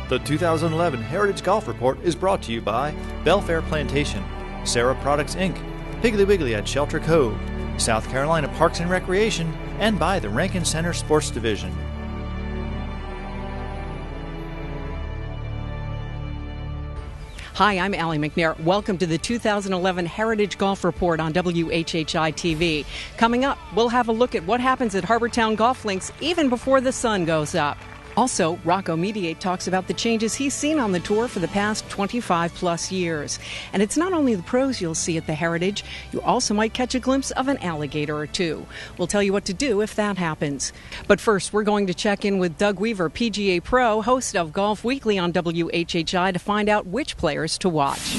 The 2011 Heritage Golf Report is brought to you by Belfair Plantation, Sarah Products Inc., Piggly Wiggly at Shelter Cove, South Carolina Parks and Recreation, and by the Rankin Center Sports Division. Hi, I'm Allie McNair. Welcome to the 2011 Heritage Golf Report on WHHI TV. Coming up, we'll have a look at what happens at Harbortown Golf Links even before the sun goes up. Also, Rocco Mediate talks about the changes he's seen on the tour for the past 25-plus years. And it's not only the pros you'll see at the Heritage, you also might catch a glimpse of an alligator or two. We'll tell you what to do if that happens. But first, we're going to check in with Doug Weaver, PGA Pro, host of Golf Weekly on WHHI, to find out which players to watch.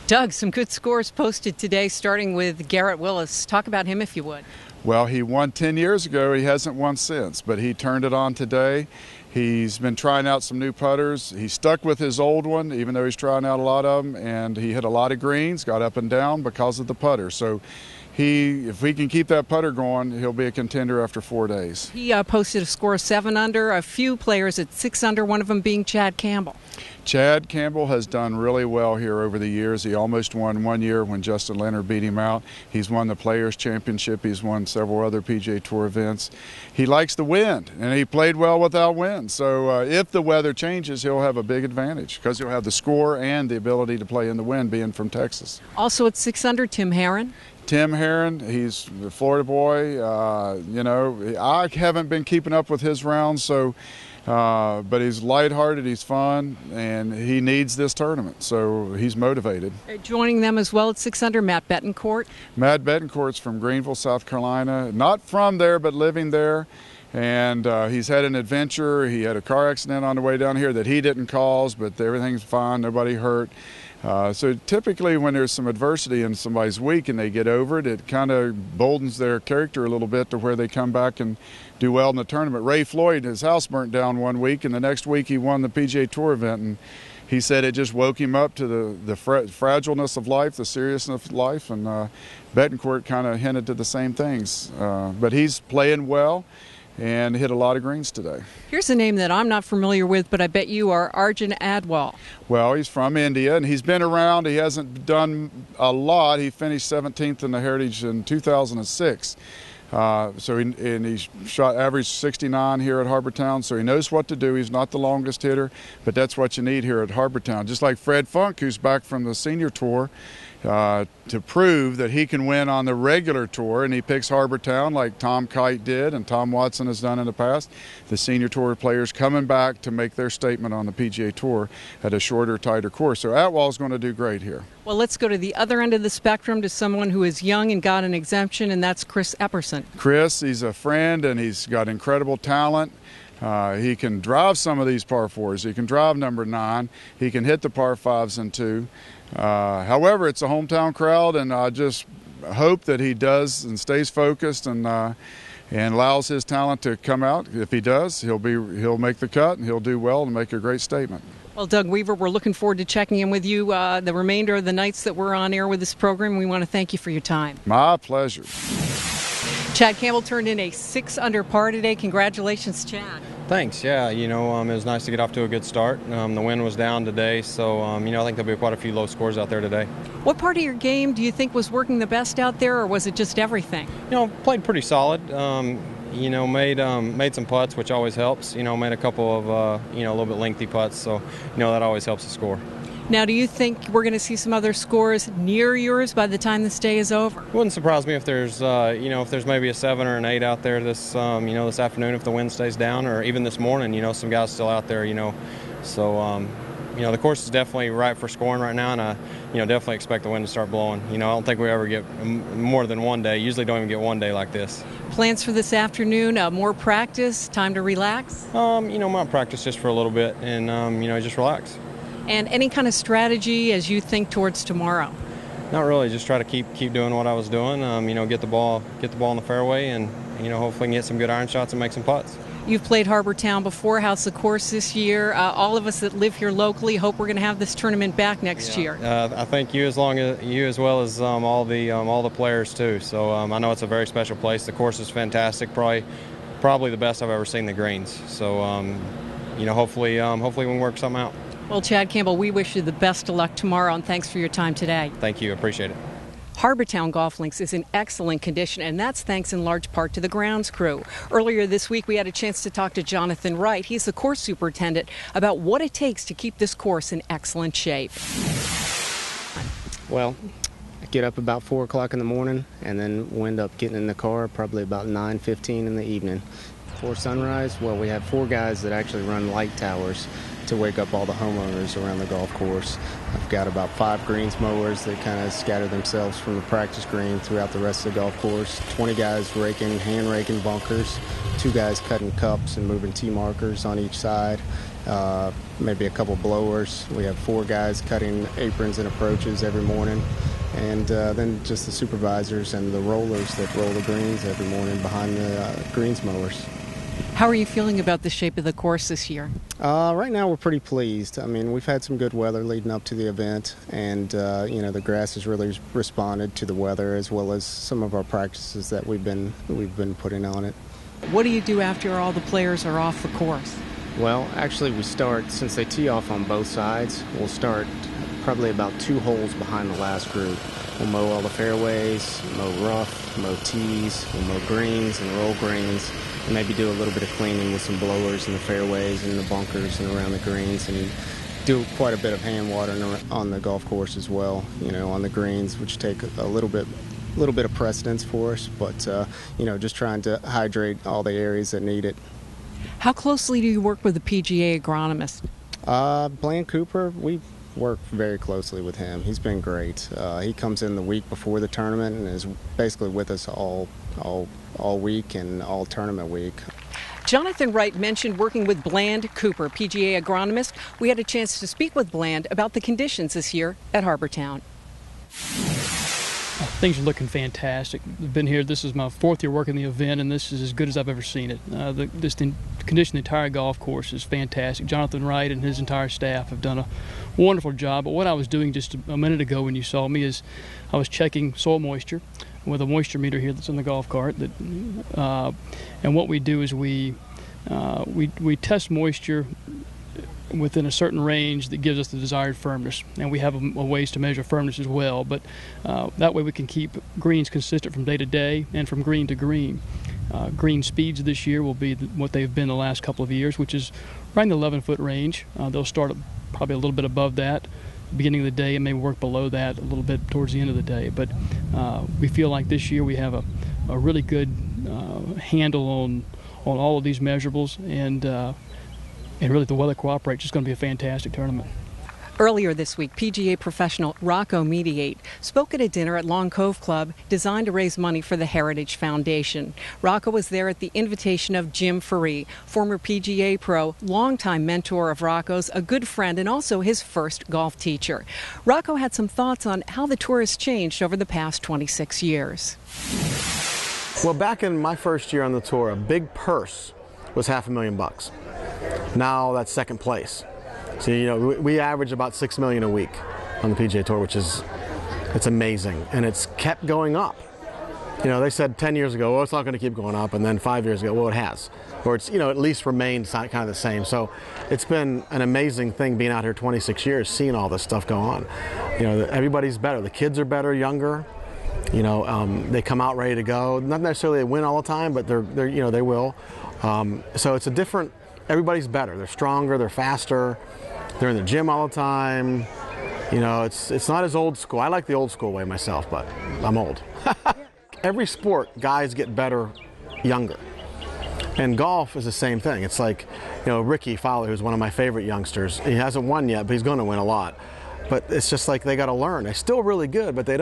Doug, some good scores posted today, starting with Garrett Willis. Talk about him if you would. Well, he won 10 years ago. He hasn't won since, but he turned it on today. He's been trying out some new putters. He stuck with his old one, even though he's trying out a lot of them, and he hit a lot of greens, got up and down because of the putter. So if we can keep that putter going, he'll be a contender after 4 days. He posted a score of 7 under, a few players at 6 under, one of them being Chad Campbell. Chad Campbell has done really well here over the years. He almost won one year when Justin Leonard beat him out. He's won the Players' Championship. He's won several other PGA Tour events. He likes the wind, and he played well without wind. So if the weather changes, he'll have a big advantage because he'll have the score and the ability to play in the wind, being from Texas. Also at 6 under, Tim Herron. Tim Herron, he's the Florida boy. I haven't been keeping up with his rounds, but he's lighthearted, he's fun, and he needs this tournament, so he's motivated. Joining them as well at 6 under, Matt Betancourt. Matt Betancourt's from Greenville, South Carolina. Not from there, but living there. And he's had an adventure. He had a car accident on the way down here that he didn't cause, but everything's fine, nobody hurt. So typically when there's some adversity in somebody's week and they get over it, it kind of boldens their character a little bit to where they come back and do well in the tournament. Ray Floyd, his house burnt down one week, and the next week he won the PGA Tour event, and he said it just woke him up to the fragileness of life, the seriousness of life, and Betancourt kind of hinted to the same things. But he's playing well and hit a lot of greens today. Here's a name that I'm not familiar with, but I bet you are, Arjun Adwal. Well, he's from India, and he's been around. He hasn't done a lot. He finished 17th in the Heritage in 2006. He shot average 69 here at Harbortown, so he knows what to do. He's not the longest hitter, but that's what you need here at Harbortown. Just like Fred Funk, who's back from the senior tour, to prove that he can win on the regular tour, and he picks Harbortown like Tom Kite did and Tom Watson has done in the past. The senior tour players coming back to make their statement on the PGA Tour at a shorter, tighter course. So Atwell's going to do great here. Well, let's go to the other end of the spectrum to someone who is young and got an exemption, and that's Chris Epperson. Chris, he's a friend, and he's got incredible talent. He can drive some of these par 4s. He can drive number 9. He can hit the par 5s and 2. However, it's a hometown crowd, and I just hope that he does and stays focused and allows his talent to come out. If he does, he'll make the cut, and he'll do well and make a great statement. Well, Doug Weaver, we're looking forward to checking in with you the remainder of the nights that we're on air with this program. We want to thank you for your time. My pleasure. Chad Campbell turned in a 6 under par today. Congratulations, Chad. Thanks. Yeah, it was nice to get off to a good start. The wind was down today, so I think there'll be quite a few low scores out there today. What part of your game do you think was working the best out there, or was it just everything? Played pretty solid. Made some putts, which always helps. Made a couple of a little bit lengthy putts, so that always helps the score. Now, do you think we're going to see some other scores near yours by the time this day is over? It wouldn't surprise me if there's maybe a 7 or an 8 out there this afternoon if the wind stays down, or even this morning. Some guys still out there. So the course is definitely ripe for scoring right now, and I definitely expect the wind to start blowing. I don't think we ever get more than one day. Usually don't even get one day like this. Plans for this afternoon? More practice? Time to relax? Might practice just for a little bit and just relax. And any kind of strategy as you think towards tomorrow? Not really. Just try to keep doing what I was doing. Get the ball in the fairway, and hopefully get some good iron shots and make some putts. You've played Harbortown before. How's the course this year? All of us that live here locally hope we're going to have this tournament back next year. I think you as well as all the players too. So I know it's a very special place. The course is fantastic. Probably the best I've ever seen the greens. So hopefully we can work something out. Well, Chad Campbell, we wish you the best of luck tomorrow, and thanks for your time today. Thank you. Appreciate it. Harbortown Golf Links is in excellent condition, and that's thanks in large part to the grounds crew. Earlier this week, we had a chance to talk to Jonathan Wright. He's the course superintendent about what it takes to keep this course in excellent shape. Well, I get up about 4 o'clock in the morning, and then we end up getting in the car probably about 9:15 in the evening. Before sunrise, well, we have 4 guys that actually run light towers to wake up all the homeowners around the golf course. I've got about 5 greens mowers that kind of scatter themselves from the practice green throughout the rest of the golf course. 20 guys hand raking bunkers, 2 guys cutting cups and moving tee markers on each side, maybe a couple blowers. We have 4 guys cutting aprons and approaches every morning, and then just the supervisors and the rollers that roll the greens every morning behind the greens mowers. How are you feeling about the shape of the course this year? Right now we're pretty pleased. I mean, we've had some good weather leading up to the event, and the grass has really responded to the weather as well as some of our practices that we've been putting on it. What do you do after all the players are off the course? Well, actually we start, since they tee off on both sides, we'll start probably about 2 holes behind the last group. We'll mow all the fairways, mow rough, mow tees, we'll mow greens and roll greens, and maybe do a little bit of cleaning with some blowers in the fairways and the bunkers and around the greens, and do quite a bit of hand watering on the golf course as well, on the greens, which take a little bit of precedence for us, but just trying to hydrate all the areas that need it. How closely do you work with the PGA agronomist? Bland Cooper, we work very closely with him. He's been great. He comes in the week before the tournament and is basically with us all week and all tournament week. Jonathan Wright mentioned working with Bland Cooper, PGA agronomist. We had a chance to speak with Bland about the conditions this year at Harbortown. Things are looking fantastic. I've been here, this is my 4th year working the event, and this is as good as I've ever seen it. The condition of the entire golf course is fantastic. Jonathan Wright and his entire staff have done a wonderful job. But what I was doing just a minute ago when you saw me is I was checking soil moisture with a moisture meter here that's in the golf cart. And what we do is we test moisture within a certain range that gives us the desired firmness, and we have a ways to measure firmness as well, but that way we can keep greens consistent from day to day and from green to green. Green speeds this year will be what they've been the last couple of years, which is right in the 11-foot range. They'll start probably a little bit above that at the beginning of the day and maybe work below that a little bit towards the end of the day, but we feel like this year we have a really good handle on all of these measurables, and really, if the weather cooperates, it's going to be a fantastic tournament. Earlier this week, PGA professional Rocco Mediate spoke at a dinner at Long Cove Club designed to raise money for the Heritage Foundation. Rocco was there at the invitation of Jim Faree, former PGA pro, longtime mentor of Rocco's, a good friend, and also his first golf teacher. Rocco had some thoughts on how the tour has changed over the past 26 years. Well, back in my first year on the tour, a big purse was $500,000. Now that's second place. So, we average about $6 million a week on the PGA Tour, which it's amazing. And it's kept going up. They said 10 years ago, well, it's not going to keep going up. And then 5 years ago, well, it has. Or it's, at least remained kind of the same. So it's been an amazing thing being out here 26 years, seeing all this stuff go on. Everybody's better. The kids are better, younger. They come out ready to go. Not necessarily they win all the time, but they will. So it's everybody's better. They're stronger, they're faster, they're in the gym all the time. It's not as old school. I like the old school way myself, but I'm old. Every sport, guys get better younger. And golf is the same thing. It's like, Ricky Fowler, who's one of my favorite youngsters. He hasn't won yet, but he's going to win a lot. But it's just like they got to learn. They're still really good, but a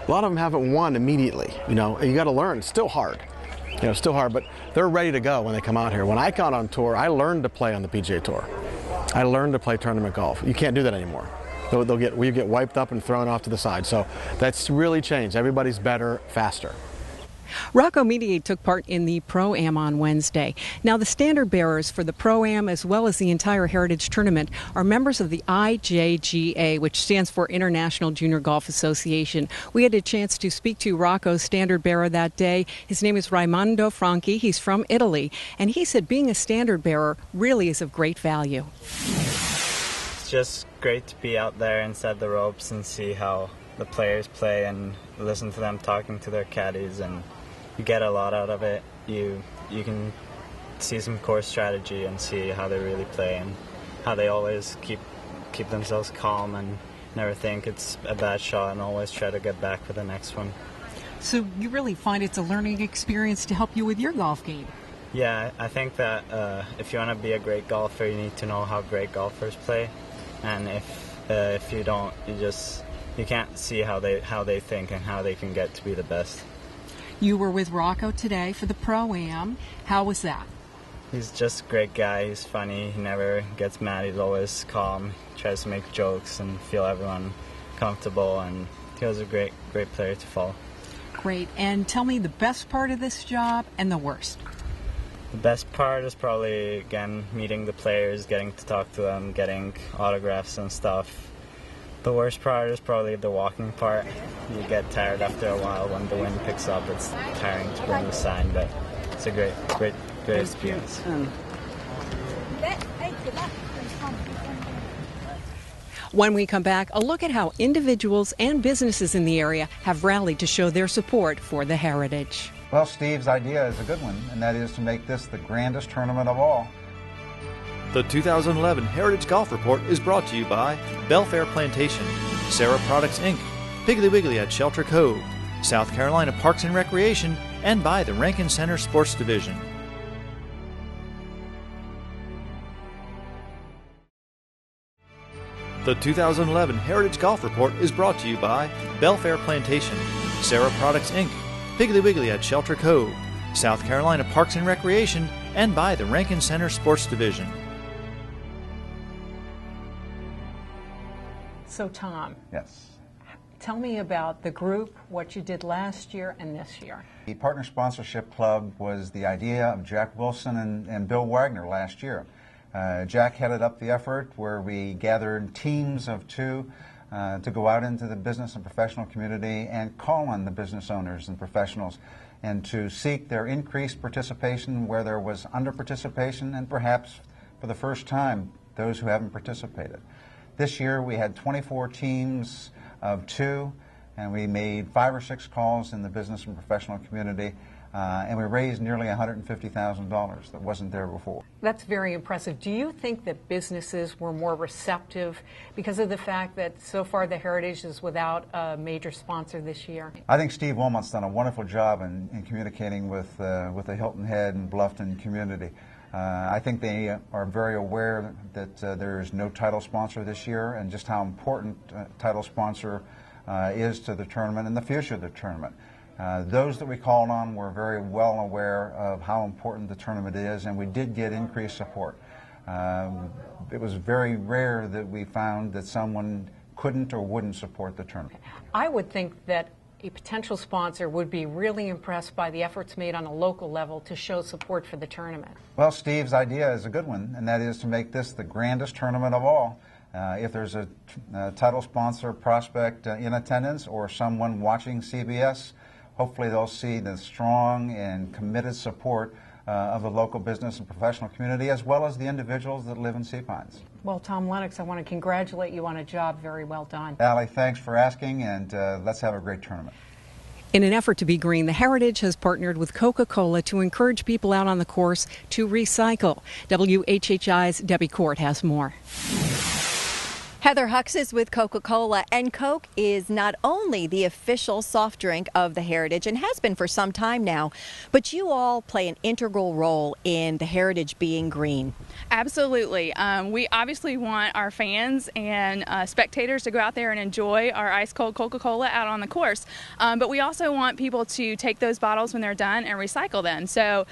lot of them haven't won immediately. You got to learn. It's still hard. Still hard, but they're ready to go when they come out here. When I got on tour, I learned to play on the PGA Tour. I learned to play tournament golf. You can't do that anymore. We get wiped up and thrown off to the side. So that's really changed. Everybody's better, faster. Rocco Mediate took part in the Pro-Am on Wednesday. Now, the standard bearers for the Pro-Am as well as the entire Heritage Tournament are members of the IJGA, which stands for International Junior Golf Association. We had a chance to speak to Rocco's standard bearer that day. His name is Raimondo Franchi. He's from Italy, and he said being a standard bearer really is of great value. It's just great to be out there inside the ropes and see how the players play and listen to them talking to their caddies, and you get a lot out of it. You can see some course strategy and see how they really play and how they always keep themselves calm and never think it's a bad shot and always try to get back for the next one. So you really find it's a learning experience to help you with your golf game? Yeah, I think that if you want to be a great golfer, you need to know how great golfers play, and if you don't, you can't see how they think and how they can get to be the best. You were with Rocco today for the Pro-Am. How was that? He's just a great guy. He's funny. He never gets mad. He's always calm. He tries to make jokes and feel everyone comfortable, and he was a great player to follow. Great. And tell me the best part of this job and the worst. The best part is probably, again, meeting the players, getting to talk to them, getting autographs and stuff. The worst part is probably the walking part. You get tired after a while when the wind picks up. It's tiring to bring the sign, but it's a great experience. When we come back, a look at how individuals and businesses in the area have rallied to show their support for the Heritage. Well, Steve's idea is a good one, and that is to make this the grandest tournament of all. The 2011 Heritage Golf Report is brought to you by Belfair Plantation, Sarah Products Inc., Piggly Wiggly at Shelter Cove, South Carolina Parks and Recreation, and by the Rankin Center Sports Division. The 2011 Heritage Golf Report is brought to you by Belfair Plantation, Sarah Products Inc., Piggly Wiggly at Shelter Cove, South Carolina Parks and Recreation, and by the Rankin Center Sports Division. So, Tom. Yes. Tell me about the group, what you did last year and this year. The Partner Sponsorship Club was the idea of Jack Wilson and Bill Wagner last year. Jack headed up the effort where we gathered teams of two to go out into the business and professional community and call on the business owners and professionals and to seek their increased participation where there was under participation and perhaps for the first time those who haven't participated. This year we had 24 teams of two, and we made 5 or 6 calls in the business and professional community, and we raised nearly $150,000 that wasn't there before. That's very impressive. Do you think that businesses were more receptive because of the fact that so far the Heritage is without a major sponsor this year? I think Steve Wilmot's done a wonderful job in communicating with the Hilton Head and Bluffton community. I think they are very aware that there is no title sponsor this year and just how important title sponsor is to the tournament and the future of the tournament. Those that we called on were very well aware of how important the tournament is, and we did get increased support. It was very rare that we found that someone couldn't or wouldn't support the tournament. I would think that a potential sponsor would be really impressed by the efforts made on a local level to show support for the tournament. Well, Steve's idea is a good one, and that is to make this the grandest tournament of all. If there's a title sponsor prospect in attendance or someone watching CBS, hopefully they'll see the strong and committed support of the local business and professional community as well as the individuals that live in Sea Pines. Well, Tom Lennox, I want to congratulate you on a job very well done. Allie, thanks for asking, and let's have a great tournament. In an effort to be green, the Heritage has partnered with Coca-Cola to encourage people out on the course to recycle. WHHI's Debbie Court has more. Heather Hux is with Coca-Cola, and Coke is not only the official soft drink of the Heritage and has been for some time now, but you all play an integral role in the Heritage being green. Absolutely. We obviously want our fans and spectators to go out there and enjoy our ice-cold Coca-Cola out on the course, but we also want people to take those bottles when they're done and recycle them. So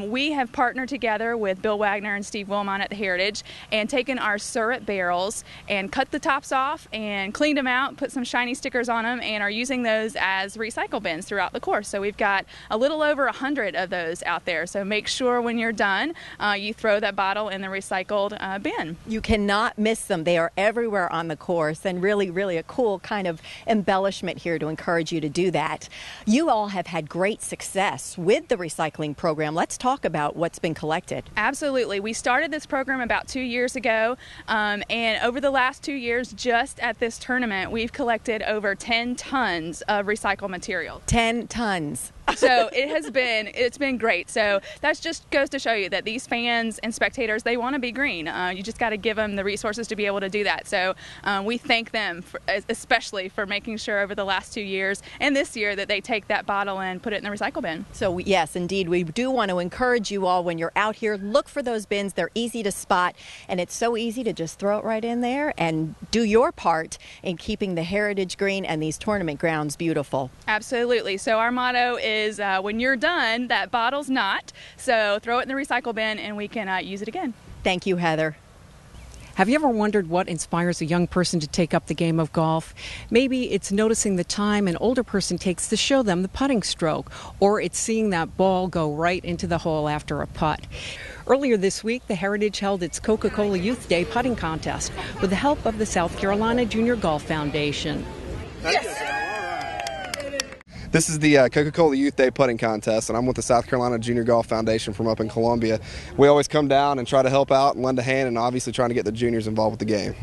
we have partnered together with Bill Wagner and Steve Wilmot at the Heritage and taken our syrup barrels and cut the tops off and cleaned them out, put some shiny stickers on them, and are using those as recycle bins throughout the course. So we've got a little over 100 of those out there. So make sure when you're done, you throw that bottle in the recycled bin. You cannot miss them. They are everywhere on the course, and really, really a cool kind of embellishment here to encourage you to do that. You all have had great success with the recycling program. Let's talk about what's been collected. Absolutely. We started this program about 2 years ago, and over the last 2 years, just at this tournament, we've collected over 10 tons of recycled material. 10 tons. So it's been great. So that just goes to show you that these fans and spectators, they want to be green. You just got to give them the resources to be able to do that. So we thank them especially for making sure over the last 2 years and this year that they take that bottle and put it in the recycle bin. So yes, indeed, we do want to encourage you all when you're out here, look for those bins. They're easy to spot, and it's so easy to just throw it right in there and do your part in keeping the heritage green and these tournament grounds beautiful. Absolutely. So our motto is when you're done, that bottle's not. So throw it in the recycle bin and we can use it again. Thank you, Heather. Have you ever wondered what inspires a young person to take up the game of golf? Maybe it's noticing the time an older person takes to show them the putting stroke, or it's seeing that ball go right into the hole after a putt. Earlier this week, the Heritage held its Coca-Cola Youth Day putting contest with the help of the South Carolina Junior Golf Foundation. This is the Coca-Cola Youth Day putting contest, and I'm with the South Carolina Junior Golf Foundation from up in Columbia. We always come down and try to help out and lend a hand, and obviously trying to get the juniors involved with the game.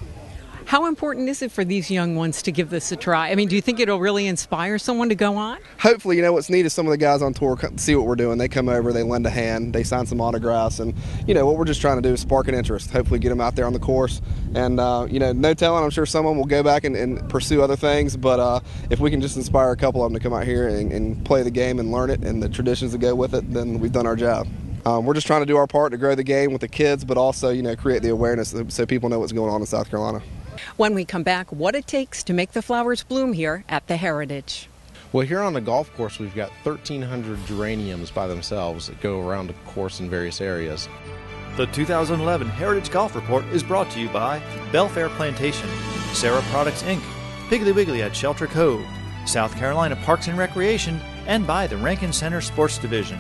How important is it for these young ones to give this a try? I mean, do you think it'll really inspire someone to go on? Hopefully. You know, what's neat is some of the guys on tour see what we're doing. They come over, they lend a hand, they sign some autographs, and, you know, what we're just trying to do is spark an interest, hopefully get them out there on the course. And, you know, no telling, I'm sure someone will go back and pursue other things, but if we can just inspire a couple of them to come out here and play the game and learn it and the traditions that go with it, then we've done our job. We're just trying to do our part to grow the game with the kids, but also, you know, create the awareness so people know what's going on in South Carolina. When we come back, what it takes to make the flowers bloom here at the Heritage. Well, here on the golf course, we've got 1,300 geraniums by themselves that go around the course in various areas. The 2011 Heritage Golf Report is brought to you by Belfair Plantation, Sarah Products Inc., Piggly Wiggly at Shelter Cove, South Carolina Parks and Recreation, and by the Rankin Center Sports Division.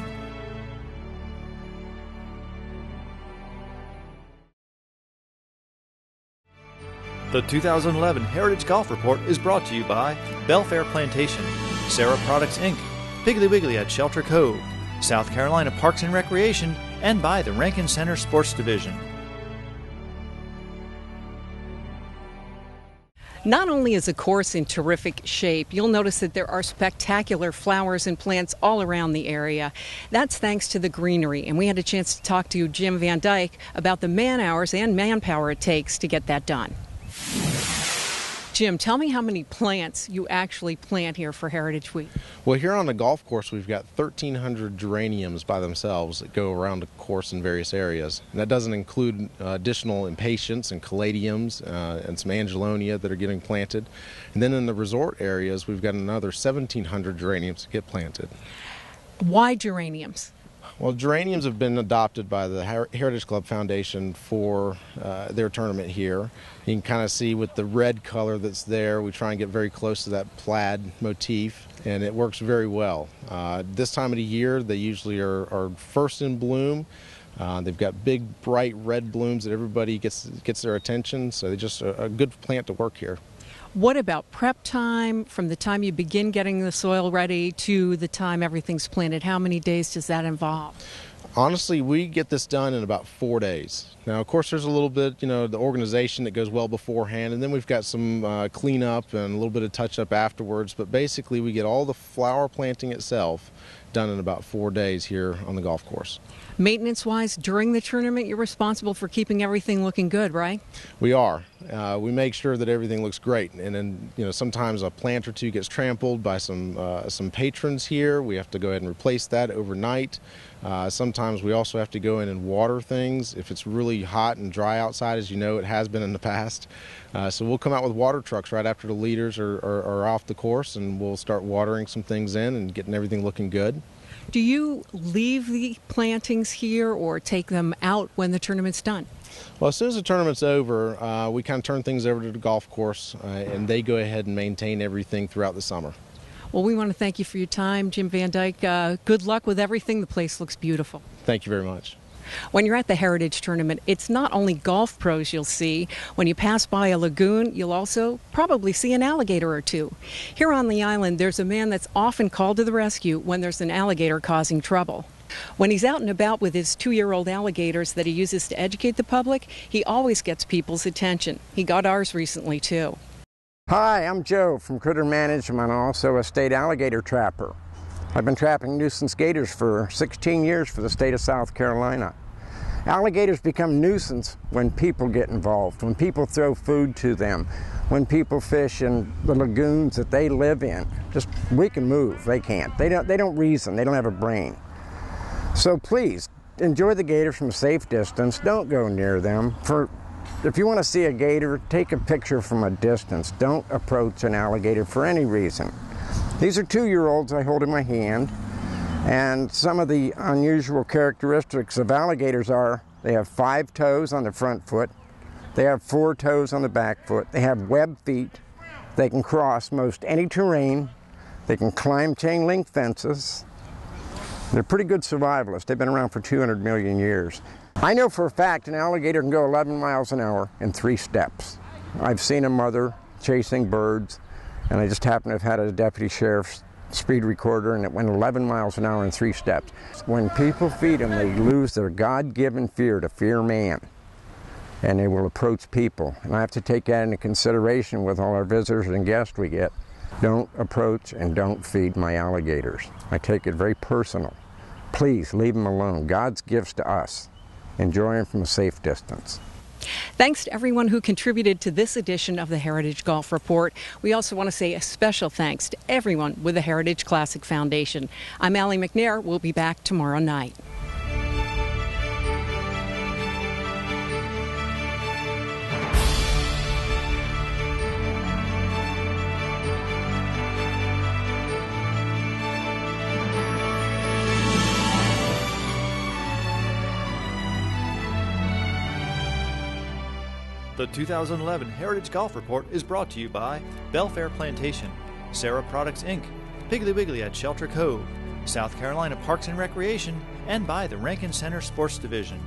The 2011 Heritage Golf Report is brought to you by Belfair Plantation, Sarah Products Inc., Piggly Wiggly at Shelter Cove, South Carolina Parks and Recreation, and by the Rankin Center Sports Division. Not only is the course in terrific shape, you'll notice that there are spectacular flowers and plants all around the area. That's thanks to the greenery, and we had a chance to talk to Jim Van Dyke about the man-hours and manpower it takes to get that done. Jim, tell me how many plants you actually plant here for Heritage Week. Well, here on the golf course, we've got 1,300 geraniums by themselves that go around the course in various areas. And that doesn't include additional impatiens and caladiums and some angelonia that are getting planted. And then in the resort areas, we've got another 1,700 geraniums that get planted. Why geraniums? Well, geraniums have been adopted by the Heritage Club Foundation for their tournament here. You can kind of see with the red color that's there, we try and get very close to that plaid motif, and it works very well. This time of the year, they usually are first in bloom. They've got big, bright red blooms that everybody gets their attention, so they're just a good plant to work here. What about prep time, from the time you begin getting the soil ready to the time everything's planted? How many days does that involve? Honestly, we get this done in about 4 days. Now, of course, there's a little bit, the organization that goes well beforehand, and then we've got some cleanup and a little bit of touch-up afterwards. But basically, we get all the flower planting itself done in about 4 days here on the golf course. Maintenance-wise, during the tournament, you're responsible for keeping everything looking good, right? We are. We make sure that everything looks great, and then sometimes a plant or two gets trampled by some patrons here. We have to go ahead and replace that overnight. Sometimes we also have to go in and water things if it's really hot and dry outside, as you know it has been in the past. So we'll come out with water trucks right after the leaders are off the course, and we'll start watering some things in and getting everything looking good. Do you leave the plantings here or take them out when the tournament's done? Well, as soon as the tournament's over, we kind of turn things over to the golf course, and they go ahead and maintain everything throughout the summer. Well, we want to thank you for your time, Jim Van Dyke. Good luck with everything. The place looks beautiful. Thank you very much. When you're at the Heritage Tournament, it's not only golf pros you'll see. When you pass by a lagoon, you'll also probably see an alligator or two. Here on the island, there's a man that's often called to the rescue when there's an alligator causing trouble. When he's out and about with his 2-year-old alligators that he uses to educate the public, he always gets people's attention. He got ours recently, too. Hi, I'm Joe from Critter Management, also a state alligator trapper. I've been trapping nuisance gators for 16 years for the state of South Carolina. Alligators become nuisance when people get involved, when people throw food to them, when people fish in the lagoons that they live in. Just, we can move, they can't. They don't reason, they don't have a brain. So please, enjoy the gators from a safe distance. Don't go near them. If you want to see a gator, take a picture from a distance. Don't approach an alligator for any reason. These are 2-year-olds I hold in my hand, and some of the unusual characteristics of alligators are they have 5 toes on the front foot, they have 4 toes on the back foot, they have webbed feet, they can cross most any terrain, they can climb chain link fences. They're pretty good survivalists. They've been around for 200 million years. I know for a fact an alligator can go 11 miles an hour in 3 steps. I've seen a mother chasing birds, and I just happened to have had a deputy sheriff's speed recorder, and it went 11 miles an hour in 3 steps. When people feed them, they lose their God-given fear to fear man, and they will approach people. And I have to take that into consideration with all our visitors and guests we get. Don't approach and don't feed my alligators. I take it very personal. Please leave them alone. God's gifts to us. Enjoy them from a safe distance. Thanks to everyone who contributed to this edition of the Heritage Golf Report. We also want to say a special thanks to everyone with the Heritage Classic Foundation. I'm Allie McNair. We'll be back tomorrow night. The 2011 Heritage Golf Report is brought to you by Belfair Plantation, Sarah Products Inc., Piggly Wiggly at Shelter Cove, South Carolina Parks and Recreation, and by the Rankin Center Sports Division.